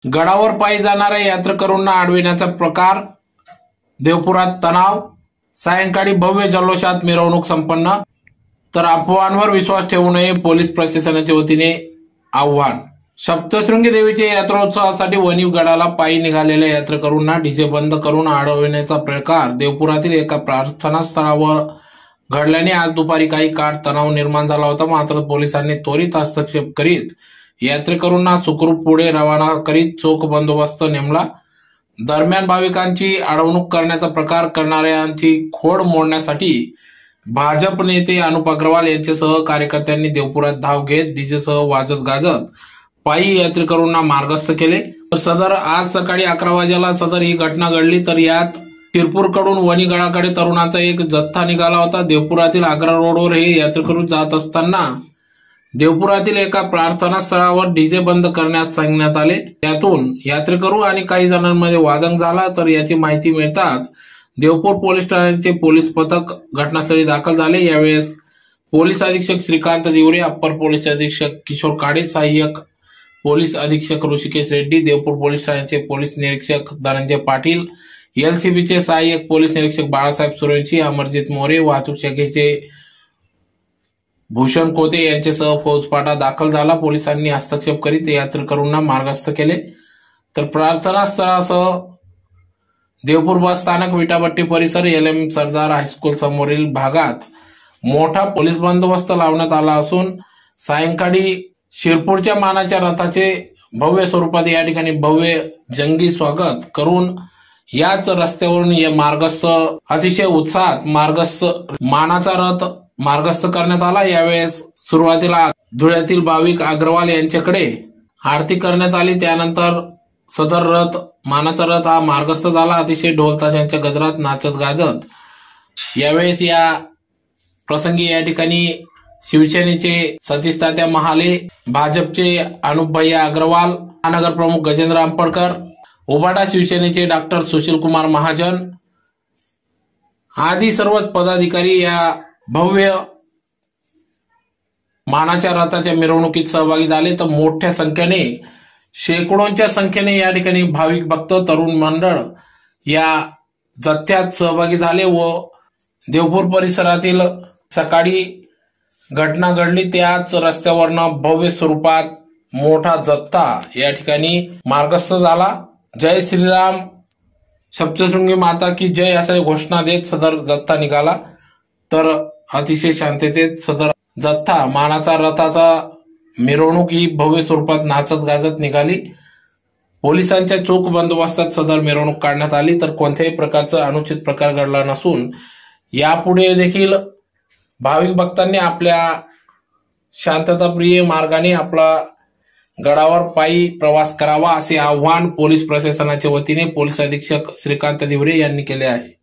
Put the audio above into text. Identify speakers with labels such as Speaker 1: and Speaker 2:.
Speaker 1: गडावर पायी जाणाऱ्या यात्रेकरूंना अडविण्याचा प्रकार, देवपुरात तणाव, सायंकाळी भव्य जल्लोषात मिरवणूक संपन्न। तर अफवांवर विश्वास ठेवू नये, पोलीस प्रशासनाच्या वतीने आव्हान। सप्तशृंगी देवीच्या यात्रोत्सवासाठी वणी गडाला पायी निघालेल्या यात्रेकरूंना डीजे बंद करून अडवण्याचा प्रकार देवपुरातील एका प्रार्थना स्थळावर घडल्याने आज दुपारी काही काळ तणाव निर्माण झाला होता। मात्र पोलिसांनी त्वरित हस्तक्षेप करीत यात्रेकरूंना सुखरूप पुढे रवाना करीत चोख बंदोबस्त नेमला। दरम्यान भाविकांची अडवणूक करण्याचा प्रकार करणाऱ्यांची खोड मोडण्यासाठी भाजप नेते अनुप अग्रवाल यांच्यासह कार्यकर्त्यांनी देवपुरात धाव घेत डीजेसह वाजत गाजत पायी यात्रेकरूंना मार्गस्थ केले। सदर आज सकाळी 11 वाजेला सदर ही घटना घडली। तर यात शिरपूरकडून वणीगडाकडे तरुणांचा एक जत्था निघाला होता। देवपुरातील आग्रा रोडवर हे यात्रेकरू जात असताना देवपुरातील एका प्रार्थना स्थळावर डीजे बंद करण्यास सांगण्यात आले। त्यातून यात्रेकरू आणि काही जणांमध्ये वादंग झाला। तर याची माहिती मिळताच देवपूर पोलीस ठाण्याचे पोलीस पथक घटनास्थळी दाखल झाले। यावेळेस पोलीस अधीक्षक श्रीकांत दिवरे, अप्पर पोलीस अधीक्षक किशोर काडे, सहाय्यक पोलीस अधीक्षक ऋषिकेश रेड्डी, देवपूर पोलीस ठाण्याचे पोलीस निरीक्षक धनंजय पाटील, एलसीबीचे सहाय्यक पोलीस निरीक्षक बाळासाहेब सूर्यवंशी, अमरजित मोरे, वाहतूक शाखेचे भूषण कोते यांच्यासह फौजफाटा दाखल झाला। पोलिसांनी हस्तक्षेप करीत यात्रेकरूंना मार्गस्थ केले। तर प्रार्थना स्थळासह देवपूर बस स्थानक, विटाभट्टी परिसर, LM सरदार हायस्कूल समोरील भागात मोठा पोलीस बंदोबस्त लावण्यात आला असून सायंकाळी शिरपूरच्या मानाच्या रथाचे भव्य स्वरूपात या ठिकाणी भव्य जंगी स्वागत करून याच रस्त्यावरून या मार्गस्थ अतिशय उत्साहात मानाचा रथ मार्गस्थ करण्यात आला। यावेळेस सुरुवातीला धुळ्यातील भाविक अग्रवाल यांच्याकडे आरती करण्यात आली। त्यानंतर सदर रथ मानाचा रथ हा मार्गस्थ झाला। अतिशय ढोल ताशांच्या गजरात नाचत गाजत यावेळेस या प्रसंगी या ठिकाणी शिवसेनेचे सतीश तात्या महाले, भाजपचे अनुप भैया अग्रवाल, महानगर प्रमुख गजेंद्र अंपडकर, उबाटा शिवसेनेचे डॉक्टर सुशील कुमार महाजन आदी सर्वच पदाधिकारी या भव्य मानाच्या रथाच्या मिरवणुकीत सहभागी झाले। तर मोठ्या संख्येने, शेकडोंच्या संख्येने या ठिकाणी भाविक भक्त, तरुण मंडळ या जथ्यात सहभागी झाले व देवपूर परिसरातील सकाळी घटना घडली त्याच रस्त्यावरनं भव्य स्वरूपात मोठा जथ्था या ठिकाणी मार्गस्थ झाला। जय श्रीराम, सप्तशृंगी माता की जय अशा घोषणा देत सदर जथ्था निघाला। तर अतिशय शांततेत सदर जथ्था मानाचा रथाचा मिरवणूक ही भव्य स्वरूपात नाचत गाजत निघाली। पोलिसांच्या चोख बंदोबस्तात सदर मिरवणूक काढण्यात आली। तर कोणत्याही प्रकारचा अनुचित प्रकार घडला नसून यापुढे देखील भाविक भक्तांनी आपल्या शांतताप्रिय मार्गाने आपला गडावर पायी प्रवास करावा असे आवाहन पोलीस प्रशासनाच्या वतीने पोलीस अधीक्षक श्रीकांत दिवरे यांनी केले आहे।